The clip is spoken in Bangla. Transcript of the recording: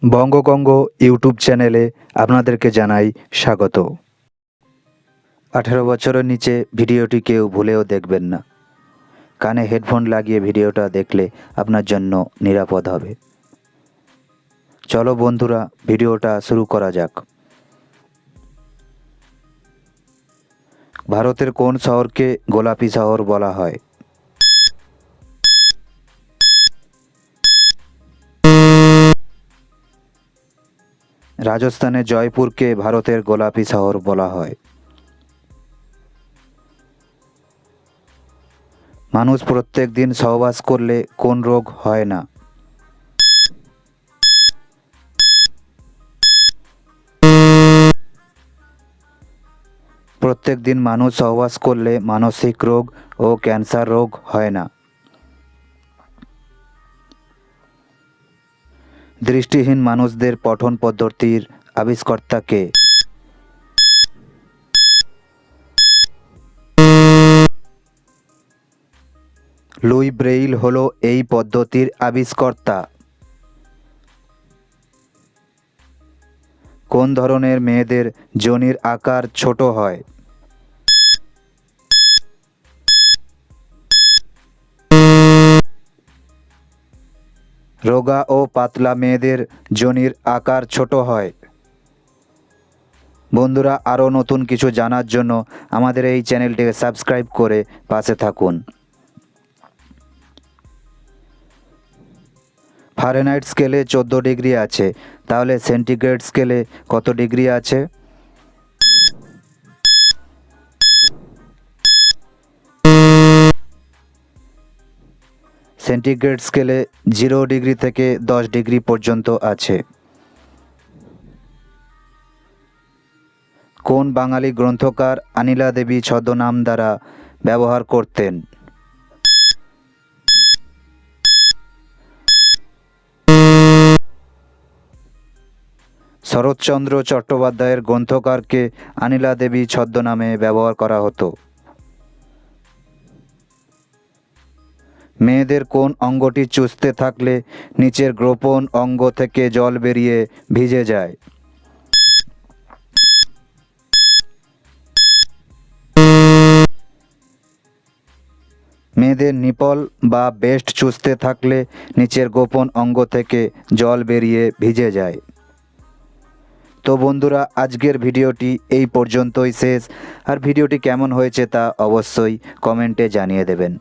বঙ্গকঙ্গ ইউটিউব চ্যানেলে আপনাদেরকে জানাই স্বাগত। 18 বছরের নিচে ভিডিওটি কেউ ভুলেও দেখবেন না। কানে হেডফোন লাগিয়ে ভিডিওটা দেখলে আপনার জন্য নিরাপদ হবে। চলো বন্ধুরা, ভিডিওটা শুরু করা যাক। ভারতের কোন শহরকে গোলাপি শহর বলা হয়? রাজস্থানের জয়পুরকে ভারতের গোলাপি শহর বলা হয়। মানুষ প্রত্যেক দিন সহবাস করলে কোন রোগ হয় না? প্রত্যেক দিন মানুষ সহবাস করলে মানসিক রোগ ও ক্যান্সার রোগ হয় না। দৃষ্টিহীন মানুষদের পঠন পদ্ধতির আবিষ্কর্তা কে? লুই ব্রেইল হলো এই পদ্ধতির আবিষ্কর্তা। কোন ধরনের মেয়েদের যোনির আকার ছোট হয়? রোগা ও পাতলা মেয়েদের যোনির আকার ছোট হয়। বন্ধুরা, আরও নতুন কিছু জানার জন্য আমাদের এই চ্যানেলটিকে সাবস্ক্রাইব করে পাশে থাকুন। ফারেনহাইট স্কেলে 14 ডিগ্রি আছে, তাহলে সেন্টিগ্রেড স্কেলে কত ডিগ্রি আছে? সেন্টিগ্রেড স্কেলে 0 ডিগ্রি থেকে 10 ডিগ্রি পর্যন্ত আছে। কোন বাঙালি গ্রন্থকার আনিলা দেবী ছদ্মনাম দ্বারা ব্যবহার করতেন? শরৎচন্দ্র চট্টোপাধ্যায়ের গ্রন্থকারকে আনিলা দেবী ছদ্মনামে ব্যবহার করা হতো। মেয়েদের কোন অঙ্গটি চুষতে থাকলে নিচের গোপন অঙ্গ থেকে জল বেরিয়ে ভিজে যায়? মেয়েদের নিপল বা বেস্ট চুষতে থাকলে নিচের গোপন অঙ্গ থেকে জল বেরিয়ে ভিজে যায়। তো বন্ধুরা, আজকের ভিডিওটি এই পর্যন্তই শেষ। আর ভিডিওটি কেমন হয়েছে তা অবশ্যই কমেন্টে জানিয়ে দেবেন।